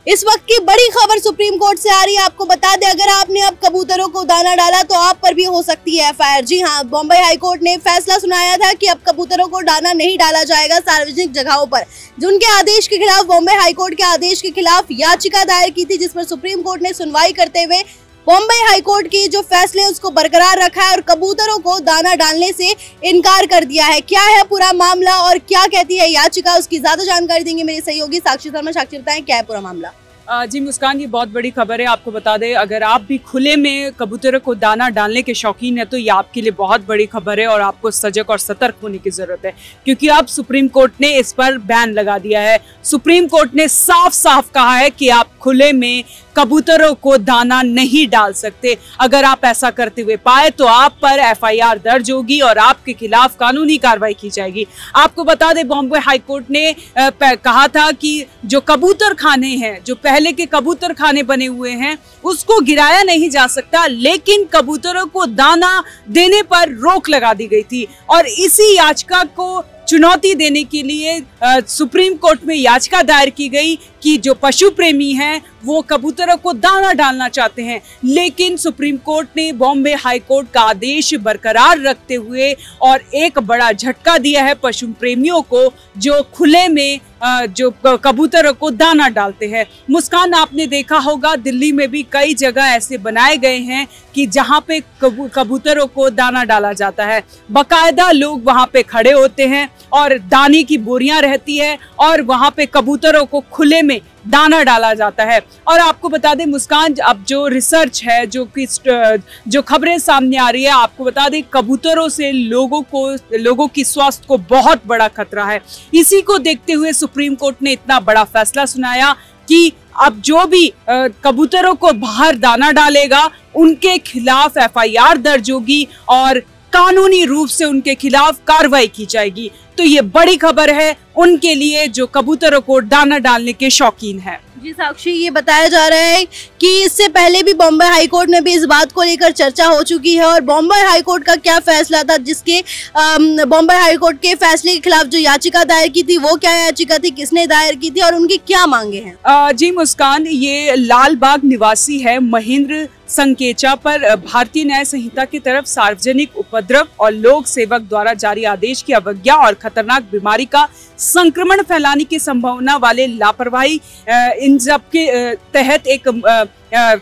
इस वक्त की बड़ी खबर सुप्रीम कोर्ट से आ रही है। आपको बता दें, अगर आपने अब कबूतरों को दाना डाला तो आप पर भी हो सकती है एफआईआर। जी हाँ, बॉम्बे हाई कोर्ट ने फैसला सुनाया था कि अब कबूतरों को दाना नहीं डाला जाएगा सार्वजनिक जगहों पर। उनके आदेश के खिलाफ बॉम्बे हाई कोर्ट के आदेश के खिलाफ याचिका दायर की थी, जिस पर सुप्रीम कोर्ट ने सुनवाई करते हुए बॉम्बे हाई कोर्ट की जो फैसले उसको बरकरार रखा है और कबूतरों को दाना डालने से इनकार कर दिया है। क्या है पूरा मामला और क्या कहती है याचिका, उसकी ज्यादा जानकारी देंगे मेरे सहयोगी साक्षी शर्मा। साक्षी, बताएं क्या है पूरा मामला। जी मुस्कान, ये बहुत बड़ी खबर है। आपको बता दें, अगर आप भी खुले में कबूतरों को दाना डालने के शौकीन है तो ये आपके लिए बहुत बड़ी खबर है और आपको सजग और सतर्क होने की जरूरत है, क्योंकि अब सुप्रीम कोर्ट ने इस पर बैन लगा दिया है। सुप्रीम कोर्ट ने साफ साफ कहा है कि आप खुले में कबूतरों को दाना नहीं डाल सकते। अगर आप ऐसा करते हुए पाए तो आप पर एफआईआर दर्ज होगी और आपके खिलाफ कानूनी कार्रवाई की जाएगी। आपको बता दें, बॉम्बे हाई कोर्ट ने कहा था कि जो कबूतर खाने हैं, जो पहले के कबूतर खाने बने हुए हैं, उसको गिराया नहीं जा सकता, लेकिन कबूतरों को दाना देने पर रोक लगा दी गई थी। और इसी याचिका को चुनौती देने के लिए सुप्रीम कोर्ट में याचिका दायर की गई कि जो पशु प्रेमी हैं वो कबूतरों को दाना डालना चाहते हैं, लेकिन सुप्रीम कोर्ट ने बॉम्बे हाई कोर्ट का आदेश बरकरार रखते हुए और एक बड़ा झटका दिया है पशु प्रेमियों को जो खुले में जो कबूतरों को दाना डालते हैं। मुस्कान, आपने देखा होगा दिल्ली में भी कई जगह ऐसे बनाए गए हैं कि जहां पे कबूतरों को दाना डाला जाता है। बाकायदा लोग वहां पे खड़े होते हैं और दाने की बोरियां रहती है और वहां पे कबूतरों को खुले में दाना डाला जाता है। और आपको बता दें मुस्कान, अब जो रिसर्च है, जो खबरें सामने आ रही है, आपको बता दें कबूतरों से लोगों की स्वास्थ्य को बहुत बड़ा खतरा है। इसी को देखते हुए सुप्रीम कोर्ट ने इतना बड़ा फैसला सुनाया कि अब जो भी कबूतरों को बाहर दाना डालेगा उनके खिलाफ एफआईआर दर्ज होगी और कानूनी रूप से उनके खिलाफ कार्रवाई की जाएगी। तो ये बड़ी खबर है उनके लिए जो कबूतरों को दाना डालने के शौकीन हैं। जी साक्षी, ये बताया जा रहा है कि इससे पहले भी बॉम्बे हाई कोर्ट में भी इस बात को लेकर चर्चा हो चुकी है और बॉम्बे हाई कोर्ट का क्या फैसला था, जिसके बॉम्बे हाई कोर्ट के फैसले के खिलाफ जो याचिका दायर की थी वो क्या याचिका थी, किसने दायर की थी और उनकी क्या मांगे हैं। जी मुस्कान, ये लालबाग निवासी है महेंद्र संकेचा पर भारतीय न्याय संहिता की तरफ सार्वजनिक उपद्रव और लोक सेवक द्वारा जारी आदेश की अवज्ञा और खतरनाक बीमारी का संक्रमण फैलाने की संभावना वाले लापरवाही इन सब के तहत एक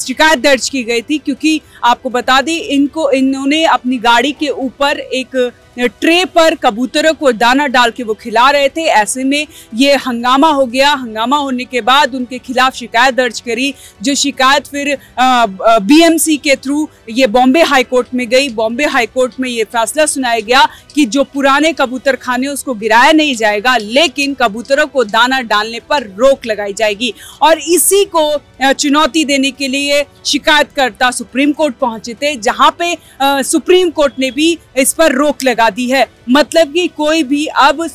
शिकायत दर्ज की गई थी। क्योंकि आपको बता दें, इन्होंने अपनी गाड़ी के ऊपर एक ट्रे पर कबूतरों को दाना डाल के वो खिला रहे थे। ऐसे में ये हंगामा हो गया। हंगामा होने के बाद उनके खिलाफ शिकायत दर्ज करी, जो शिकायत फिर बीएमसी के थ्रू ये बॉम्बे हाई कोर्ट में गई। बॉम्बे हाई कोर्ट में ये फैसला सुनाया गया कि जो पुराने कबूतर खाने उसको गिराया नहीं जाएगा, लेकिन कबूतरों को दाना डालने पर रोक लगाई जाएगी। और इसी को चुनौती देने के लिए शिकायतकर्ता सुप्रीम कोर्ट पहुंचे थे, जहां पे सुप्रीम कोर्ट ने भी इस पर रोक लगा दी है। मतलब कि कोई भी अब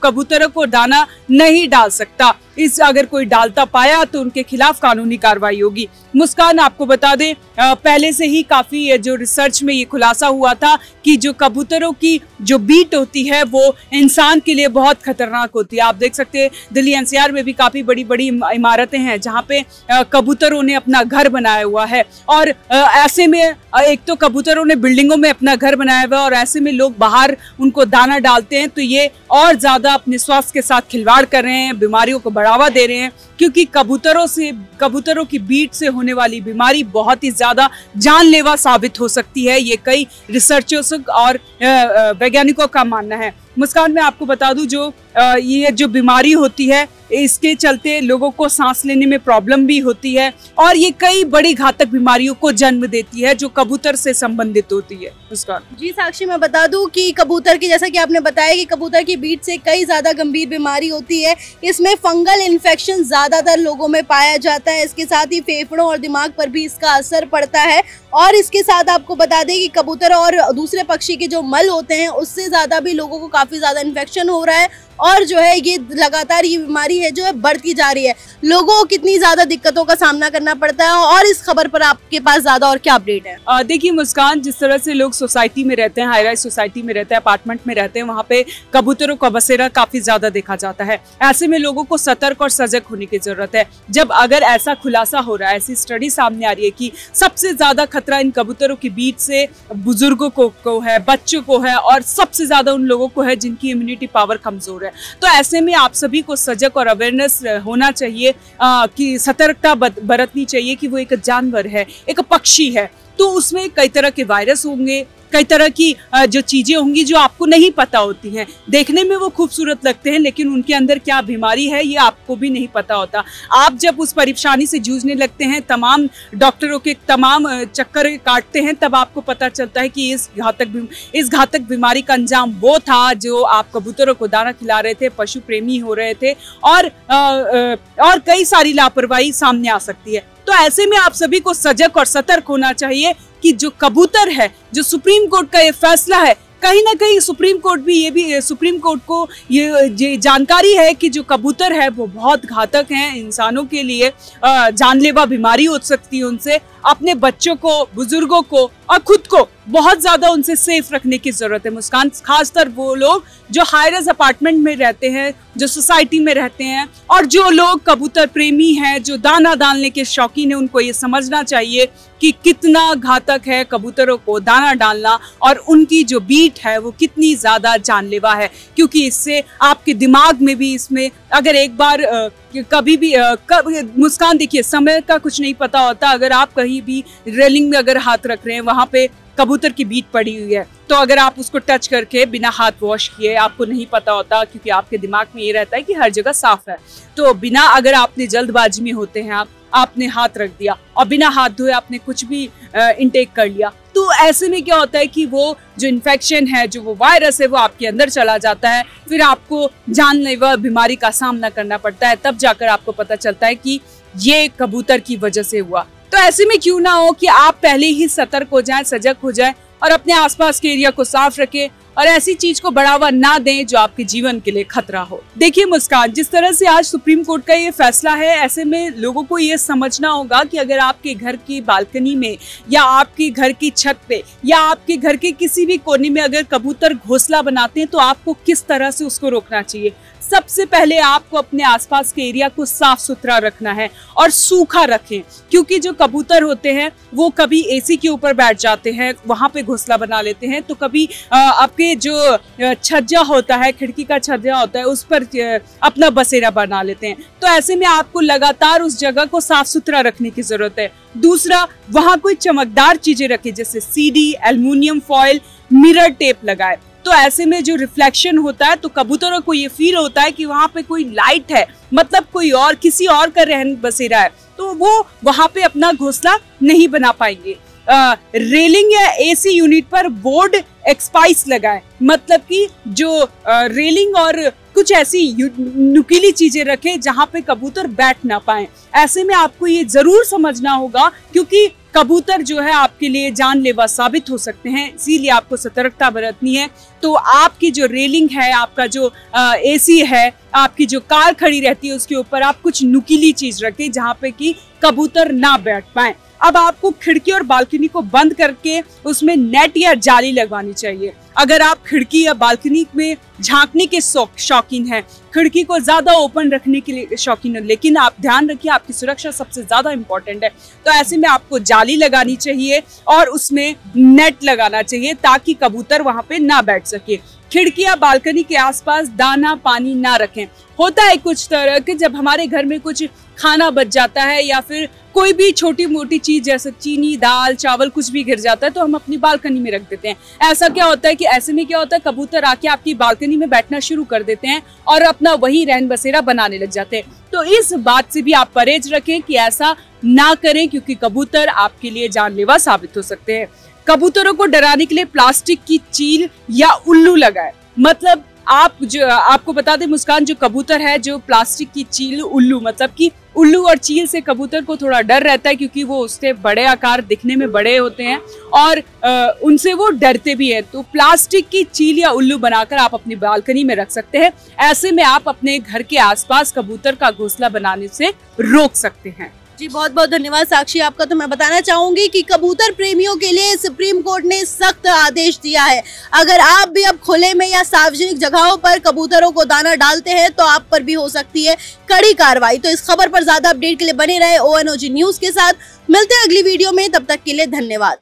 कबूतरों को दाना नहीं डाल सकता। अगर कोई डालता पाया तो उनके खिलाफ कानूनी कार्रवाई होगी। मुस्कान, आपको बता दें, पहले से ही काफी जो रिसर्च में ये खुलासा हुआ था कि जो कबूतरों की जो बीट होती है वो इंसान के लिए बहुत खतरनाक होती है। आप देख सकते हैं दिल्ली एनसीआर में भी काफी बड़ी बड़ी इमारतें हैं जहाँ पे कबूतरों ने अपना घर बनाया हुआ है। और ऐसे में एक तो कबूतरों ने बिल्डिंगों में अपना घर बनाया हुआ है और ऐसे में लोग बाहर उनको दाना डालते हैं, तो ये और ज्यादा अपने स्वास्थ्य के साथ खिलवाड़ कर रहे हैं, बीमारियों को बढ़ावा दे रहे हैं। क्योंकि कबूतरों की बीट से होने वाली बीमारी बहुत ही ज्यादा जानलेवा साबित हो सकती है। ये कई रिसर्चर्स और वैज्ञानिकों का मानना है। मुस्कान, मैं आपको बता दूं, ये जो बीमारी होती है इसके चलते लोगों को सांस लेने में प्रॉब्लम भी होती है और ये कई बड़ी घातक बीमारियों को जन्म देती है जो कबूतर से संबंधित होती है। मुस्कान जी साक्षी, मैं बता दूं कि कबूतर की, जैसा कि आपने बताया कि कबूतर की बीट से कई ज्यादा गंभीर बीमारी होती है। इसमें फंगल इन्फेक्शन ज्यादातर लोगों में पाया जाता है। इसके साथ ही फेफड़ों और दिमाग पर भी इसका असर पड़ता है। और इसके साथ आपको बता दें कि कबूतर और दूसरे पक्षी के जो मल होते हैं उससे ज्यादा भी लोगों को काफी ज्यादा इन्फेक्शन हो रहा है और जो है ये लगातार ये बीमारी है जो है बढ़ती जा रही है। लोगों को कितनी ज्यादा दिक्कतों का सामना करना पड़ता है, और इस खबर पर आपके पास ज्यादा और क्या अपडेट है? देखिए मुस्कान, जिस तरह से लोग सोसाइटी में रहते हैं, हाई राइज सोसाइटी में रहते हैं, अपार्टमेंट में रहते हैं, वहाँ पे कबूतरों का बसेरा काफी ज्यादा देखा जाता है। ऐसे में लोगों को सतर्क और सजग होने की जरूरत है। जब अगर ऐसा खुलासा हो रहा है, ऐसी स्टडी सामने आ रही है कि सबसे ज्यादा खतरा इन कबूतरों के बीच से बुजुर्गों को है, बच्चों को है, और सबसे ज्यादा उन लोगों को है जिनकी इम्यूनिटी पावर कमजोर है, तो ऐसे में आप सभी को सजग और अवेयरनेस होना चाहिए कि सतर्कता बरतनी चाहिए कि वो एक जानवर है, एक पक्षी है, तो उसमें कई तरह के वायरस होंगे, कई तरह की जो चीजें होंगी जो आपको नहीं पता होती हैं। देखने में वो खूबसूरत लगते हैं, लेकिन उनके अंदर क्या बीमारी है ये आपको भी नहीं पता होता। आप जब उस परेशानी से जूझने लगते हैं, तमाम डॉक्टरों के तमाम चक्कर काटते हैं, तब आपको पता चलता है कि इस घातक बीमारी का अंजाम वो था जो आप कबूतरों को दाना खिला रहे थे, पशु प्रेमी हो रहे थे, और कई सारी लापरवाही सामने आ सकती है। तो ऐसे में आप सभी को सजग और सतर्क होना चाहिए कि जो कबूतर है, जो सुप्रीम कोर्ट का ये फैसला है, कहीं ना कहीं सुप्रीम कोर्ट को ये जानकारी है कि जो कबूतर है वो बहुत घातक हैं इंसानों के लिए, जानलेवा बीमारी हो सकती है उनसे। अपने बच्चों को, बुजुर्गों को और खुद को बहुत ज्यादा उनसे सेफ रखने की जरूरत है मुस्कान। खासकर वो लोग जो हाई राइज अपार्टमेंट में रहते हैं, जो सोसाइटी में रहते हैं, और जो लोग कबूतर प्रेमी हैं, जो दाना डालने के शौकीन है, उनको ये समझना चाहिए कि कितना घातक है कबूतरों को दाना डालना, और उनकी जो बीट है वो कितनी ज्यादा जानलेवा है, क्योंकि इससे आपके दिमाग में भी, इसमें अगर एक बार कभी भी मुस्कान, देखिए समय का कुछ नहीं पता होता। अगर आप कहीं भी रेलिंग में अगर हाथ रख रहे हैं, वहां पे कबूतर की बीट पड़ी हुई है, तो अगर आप उसको टच करके बिना हाथ वॉश किए, आपको नहीं पता होता, क्योंकि आपके दिमाग में ये रहता है कि हर जगह साफ है, तो बिना, अगर आपने जल्दबाजी में होते हैं, आपने हाथ रख दिया और बिना हाथ धोए आपने कुछ भी इनटेक कर लिया, तो ऐसे में क्या होता है कि वो जो इन्फेक्शन है, जो वो वायरस है, वो आपके अंदर चला जाता है। फिर आपको जानलेवा बीमारी का सामना करना पड़ता है, तब जाकर आपको पता चलता है कि ये कबूतर की वजह से हुआ। तो ऐसे में क्यों ना हो कि आप पहले ही सतर्क हो जाएं, सजग हो जाएं, और अपने आसपास के एरिया को साफ रखें, और ऐसी चीज को बढ़ावा ना दें जो आपके जीवन के लिए खतरा हो। देखिए मुस्कान, जिस तरह से आज सुप्रीम कोर्ट का ये फैसला है, ऐसे में लोगों को ये समझना होगा कि अगर आपके घर की बालकनी में, या आपके घर की छत पे, या आपके घर के किसी भी कोने में अगर कबूतर घोंसला बनाते हैं, तो आपको किस तरह से उसको रोकना चाहिए। सबसे पहले आपको अपने आसपास के एरिया को साफ सुथरा रखना है और सूखा रखें, क्योंकि जो कबूतर होते हैं वो कभी एसी के ऊपर बैठ जाते हैं, वहां पे घोंसला बना लेते हैं, तो कभी आपके जो छज्जा होता है, खिड़की का छज्जा होता है, उस पर अपना बसेरा बना लेते हैं। तो ऐसे में आपको लगातार उस जगह को साफ सुथरा रखने की जरूरत है। दूसरा, वहां कोई चमकदार चीजें रखें, जैसे CD, aluminium foil, mirror tape लगाए। तो ऐसे में जो रिफ्लेक्शन होता है, तो कबूतरों को ये फील होता है कि वहां पे कोई लाइट है, मतलब कोई और, किसी और का रहन बसेरा है, तो वो वहां पे अपना घोंसला नहीं बना पाएंगे। रेलिंग या एसी यूनिट पर बोर्ड एक्सपाइस लगाए, मतलब कि जो रेलिंग और कुछ ऐसी नुकीली चीजें रखें जहां पे कबूतर बैठ ना पाए। ऐसे में आपको ये जरूर समझना होगा, क्योंकि कबूतर जो है आपके लिए जानलेवा साबित हो सकते हैं, इसीलिए आपको सतर्कता बरतनी है। तो आपकी जो रेलिंग है, आपका जो एसी है, आपकी जो कार खड़ी रहती है, उसके ऊपर आप कुछ नुकीली चीज रखें जहां पे कि कबूतर ना बैठ पाए। अब आपको खिड़की और बालकनी को बंद करके उसमें नेट या जाली लगवानी चाहिए। अगर आप खिड़की या बालकनी में झांकने के शौकीन हैं, खिड़की को ज्यादा ओपन रखने के लिए शौकीन है, लेकिन आप ध्यान रखिए आपकी सुरक्षा सबसे ज्यादा इंपॉर्टेंट है, तो ऐसे में आपको जाली लगानी चाहिए और उसमें नेट लगाना चाहिए ताकि कबूतर वहां पे ना बैठ सके। खिड़की या बालकनी के आसपास दाना पानी ना रखें। होता है कुछ तरह के, जब हमारे घर में कुछ खाना बच जाता है या फिर कोई भी छोटी मोटी चीज जैसे चीनी, दाल, चावल कुछ भी गिर जाता है, तो हम अपनी बालकनी में रख देते हैं। ऐसा क्या होता है कि ऐसे में क्या होता है, कबूतर आके आपकी बालकनी में बैठना शुरू कर देते हैं और अपना वही रहन बसेरा बनाने लग जाते हैं। तो इस बात से भी आप परहेज रखें कि ऐसा ना करें, क्योंकि कबूतर आपके लिए जानलेवा साबित हो सकते हैं। कबूतरों को डराने के लिए प्लास्टिक की चील या उल्लू लगाए। मतलब आपको बता दें मुस्कान, जो कबूतर है, जो प्लास्टिक की चील, उल्लू, मतलब कि उल्लू और चील से कबूतर को थोड़ा डर रहता है, क्योंकि वो उससे बड़े आकार दिखने में बड़े होते हैं और उनसे वो डरते भी हैं। तो प्लास्टिक की चील या उल्लू बनाकर आप अपनी बालकनी में रख सकते हैं। ऐसे में आप अपने घर के आसपास कबूतर का घोंसला बनाने से रोक सकते हैं। जी बहुत बहुत धन्यवाद साक्षी आपका। तो मैं बताना चाहूंगी कि कबूतर प्रेमियों के लिए सुप्रीम कोर्ट ने सख्त आदेश दिया है। अगर आप भी अब खुले में या सार्वजनिक जगहों पर कबूतरों को दाना डालते हैं तो आप पर भी हो सकती है कड़ी कार्रवाई। तो इस खबर पर ज्यादा अपडेट के लिए बने रहे ONOG न्यूज के साथ। मिलते हैं अगली वीडियो में, तब तक के लिए धन्यवाद।